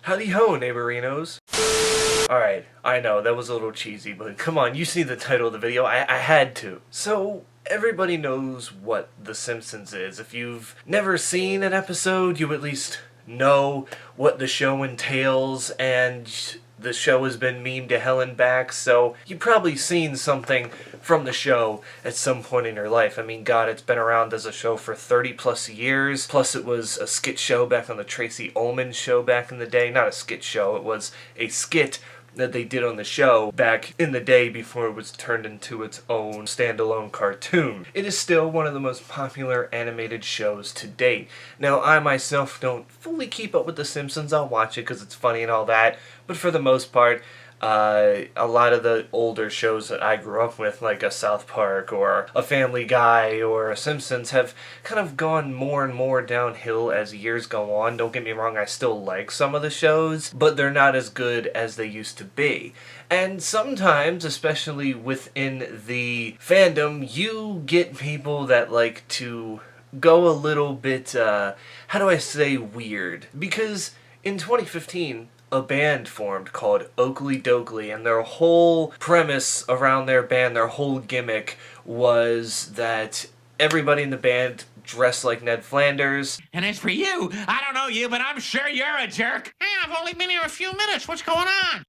Howdy ho, neighborinos. Alright, I know, that was a little cheesy, but come on, you see the title of the video, I had to. So, everybody knows what The Simpsons is. If you've never seen an episode, you at least know what the show entails, and the show has been memed to hell and back, so you've probably seen something from the show at some point in your life. I mean, God, it's been around as a show for 30 plus years, plus it was a skit show back on the Tracy Ullman show back in the day. Not a skit show, it was a skit that they did on the show back in the day before it was turned into its own standalone cartoon. It is still one of the most popular animated shows to date. Now, I myself don't fully keep up with The Simpsons. I'll watch it because it's funny and all that, but for the most part, a lot of the older shows that I grew up with, like a South Park or a Family Guy or a Simpsons, have kind of gone more and more downhill as years go on. Don't get me wrong, I still like some of the shows, but they're not as good as they used to be. And sometimes, especially within the fandom, you get people that like to go a little bit, how do I say, weird? Because in 2015, a band formed called Okilly Dokilly, and their whole premise around their band, their whole gimmick, was that everybody in the band dressed like Ned Flanders. And as for you, I don't know you, but I'm sure you're a jerk. Hey, I've only been here a few minutes. What's going on?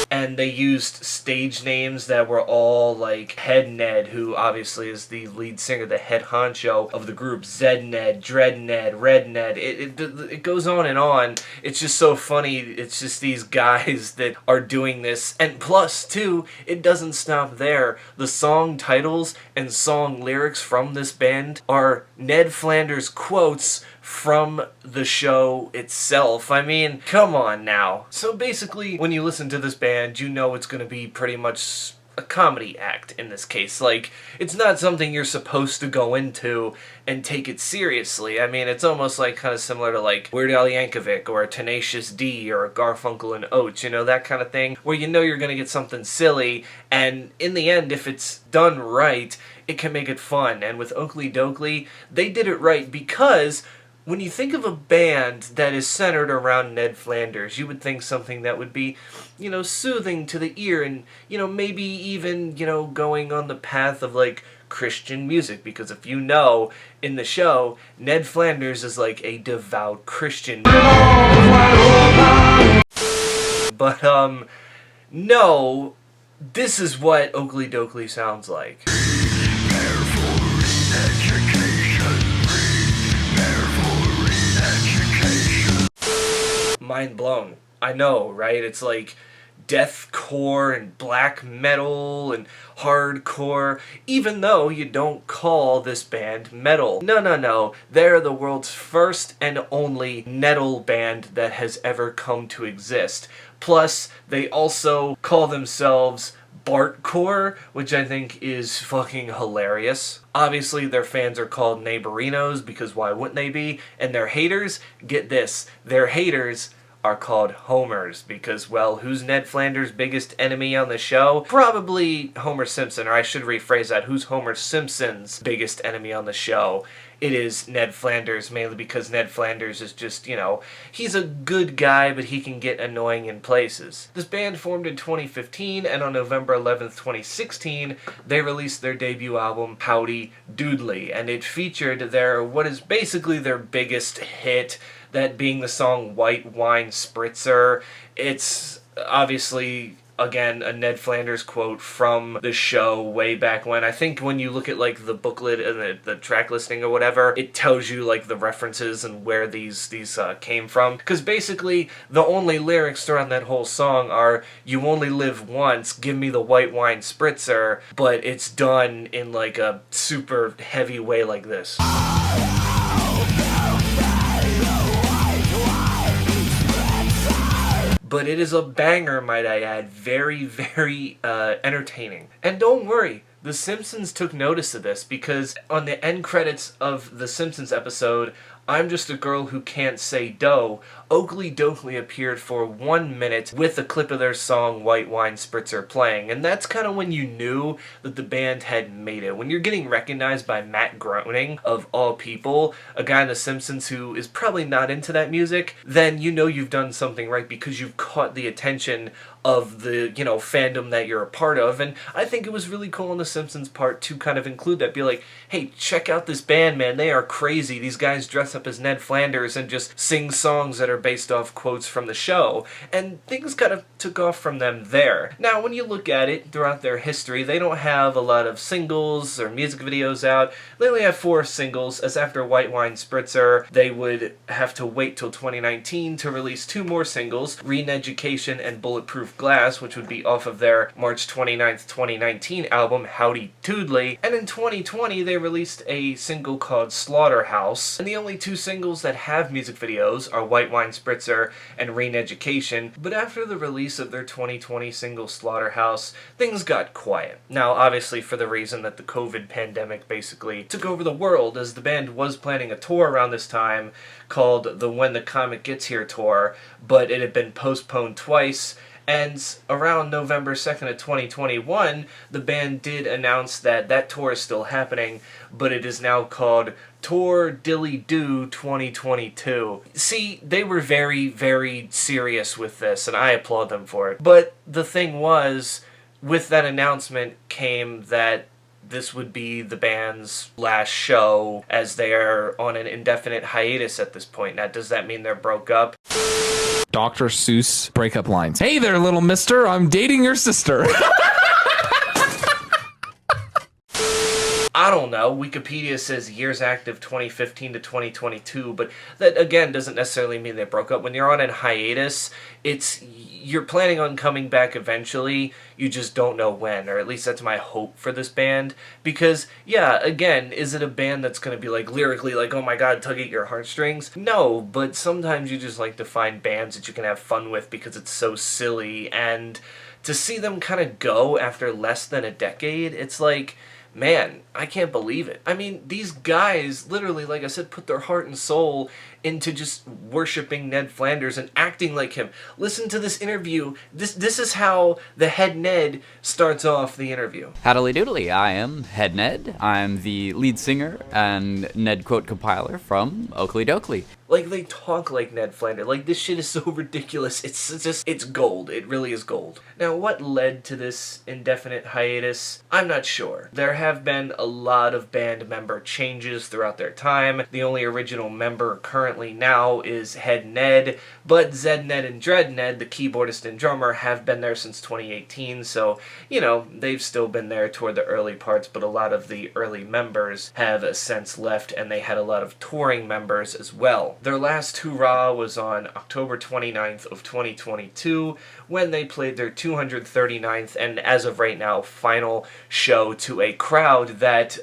And they used stage names that were all like Head Ned, who obviously is the lead singer, the head honcho of the group, Zed Ned, Dread Ned, Red Ned. It goes on and on. It's just so funny. It's just these guys that are doing this. And plus, too, it doesn't stop there. The song titles and song lyrics from this band are Ned Flanders quotes from the show itself. I mean, come on now. So basically, when you listen to this band, you know it's going to be pretty much a comedy act in this case. Like, it's not something you're supposed to go into and take it seriously. I mean, it's almost like kind of similar to like Weird Al Yankovic or a Tenacious D or a Garfunkel and Oates, you know, that kind of thing, where you know you're going to get something silly, and in the end, if it's done right, it can make it fun. And with Okilly Dokilly, they did it right, because when you think of a band that is centered around Ned Flanders, you would think something that would be, you know, soothing to the ear and, you know, maybe even, you know, going on the path of, like, Christian music. Because if you know, in the show, Ned Flanders is like a devout Christian. But, no, this is what Okilly Dokilly sounds like. Mind blown. I know, right? It's like deathcore and black metal and hardcore, even though you don't call this band metal. No. They're the world's first and only metal band that has ever come to exist. Plus, they also call themselves Bartcore, which I think is fucking hilarious. Obviously, their fans are called neighborinos, because why wouldn't they be? And their haters, get this, their haters are called homers, because, well, who's Ned Flanders' biggest enemy on the show? Probably Homer Simpson, or I should rephrase that, who's Homer Simpson's biggest enemy on the show? It is Ned Flanders, mainly because Ned Flanders is just, you know, he's a good guy, but he can get annoying in places. This band formed in 2015, and on November 11th, 2016, they released their debut album, Howdy Doodly, and it featured what is basically their biggest hit, that being the song White Wine Spritzer. It's obviously, again, a Ned Flanders quote from the show way back when. I think when you look at like the booklet and the track listing or whatever, it tells you like the references and where these came from. Because basically, the only lyrics throughout that whole song are, "You only live once, give me the white wine spritzer," but it's done in like a super heavy way like this. But it is a banger, might I add. Very, very entertaining. And don't worry, The Simpsons took notice of this, because on the end credits of The Simpsons episode, I'm Just a Girl Who Can't Say Dough, Okilly Dokilly appeared for 1 minute with a clip of their song White Wine Spritzer playing, and that's kind of when you knew that the band had made it. When you're getting recognized by Matt Groening, of all people, a guy in The Simpsons who is probably not into that music, then you know you've done something right because you've caught the attention of the, fandom that you're a part of. And I think it was really cool on The Simpsons part to kind of include that. Be like, hey, check out this band, man. They are crazy. These guys dress up as Ned Flanders and just sing songs that are based off quotes from the show. And things kind of took off from them there. Now, when you look at it throughout their history, they don't have a lot of singles or music videos out. They only have 4 singles, as after White Wine Spritzer, they would have to wait till 2019 to release 2 more singles, Re-Education and Bulletproof Glass, which would be off of their March 29th, 2019 album, Howdy Doodly. And in 2020, they released a single called Slaughterhouse. And the only 2 singles that have music videos are White Wine Spritzer and Re-Education. But after the release of their 2020 single Slaughterhouse, things got quiet. Now, obviously for the reason that the COVID pandemic basically took over the world, as the band was planning a tour around this time called the When the Comet Gets Here tour, but it had been postponed twice. And around November 2nd of 2021, the band did announce that that tour is still happening, but it is now called Tour Dilly Do 2022. See, they were very, very serious with this, and I applaud them for it. But the thing was, with that announcement came that this would be the band's last show, as they are on an indefinite hiatus at this point. Now, does that mean they're broke up? Dr. Seuss breakup lines. Hey there, little mister, I'm dating your sister. I don't know. Wikipedia says years active 2015 to 2022, but that again doesn't necessarily mean they broke up. When you're on a hiatus, you're planning on coming back eventually, you just don't know when, or at least that's my hope for this band. Because, yeah, again, is it a band that's going to be like lyrically like, oh my god, tug at your heartstrings? No, but sometimes you just like to find bands that you can have fun with because it's so silly, and to see them kind of go after less than a decade, it's like, man, I can't believe it. I mean, these guys literally, like I said, put their heart and soul into just worshiping Ned Flanders and acting like him. Listen to this interview. This is how the head Ned starts off the interview. Howdy doodly, I am Head Ned. I'm the lead singer and Ned quote compiler from Okilly Dokilly. Like, they talk like Ned Flanders. Like, this shit is so ridiculous. It's gold. It really is gold. Now, what led to this indefinite hiatus? I'm not sure. There have been a lot of band member changes throughout their time. The only original member currently now is Head Ned, but Zed Ned and Dread Ned, the keyboardist and drummer, have been there since 2018, so, they've still been there toward the early parts, but a lot of the early members have since left, and they had a lot of touring members as well. Their last hurrah was on October 29th of 2022, when they played their 239th, and as of right now, final show to a crowd that,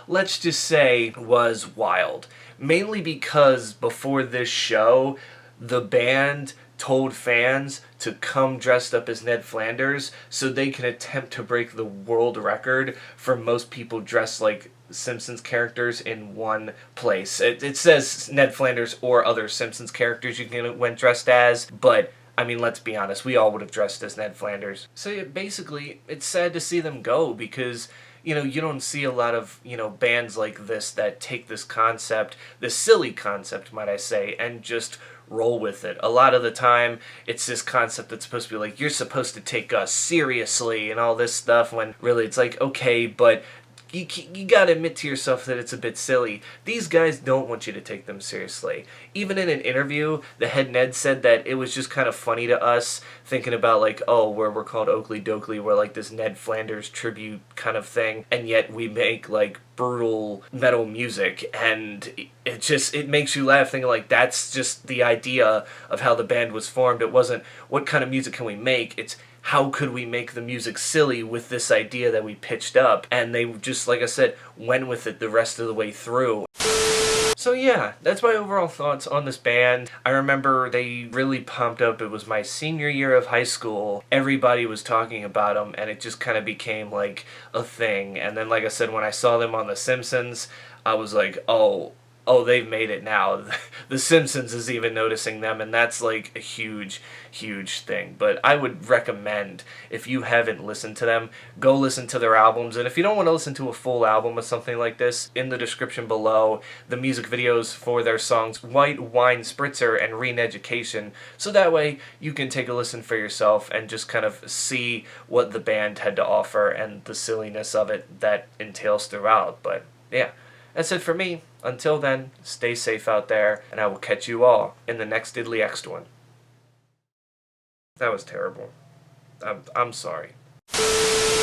let's just say, was wild. Mainly because before this show, the band told fans to come dressed up as Ned Flanders so they can attempt to break the world record for most people dressed like Simpsons characters in one place. It says Ned Flanders or other Simpsons characters you can went dressed as, but I mean, let's be honest, we all would have dressed as Ned Flanders. So yeah, basically, it's sad to see them go because, you don't see a lot of, bands like this that take this concept, this silly concept, might I say, and just roll with it. A lot of the time, it's this concept that's supposed to be like, you're supposed to take us seriously and all this stuff, when really it's like, okay, but you gotta admit to yourself that it's a bit silly. These guys don't want you to take them seriously. Even in an interview, the head Ned said that it was just kind of funny to us, thinking about like, oh, we're called Okilly Dokilly, we're like this Ned Flanders tribute kind of thing, and yet we make like brutal metal music, and it makes you laugh, thinking like, that's just the idea of how the band was formed. It wasn't, what kind of music can we make? It's, how could we make the music silly with this idea that we pitched up? And they just, like I said, went with it the rest of the way through. So yeah, that's my overall thoughts on this band. I remember they really pumped up. It was my senior year of high school. Everybody was talking about them, and it just kind of became like a thing. And then, like I said, when I saw them on The Simpsons, I was like, oh oh, they've made it now. The Simpsons is even noticing them, and that's like a huge, huge thing. But I would recommend, if you haven't listened to them, go listen to their albums. And if you don't want to listen to a full album of something like this, in the description below, the music videos for their songs White Wine Spritzer and Re-Education, so that way you can take a listen for yourself and just kind of see what the band had to offer and the silliness of it that entails throughout. But yeah, that's it for me. Until then, stay safe out there, and I will catch you all in the next Diddly X'd one. That was terrible. I'm sorry.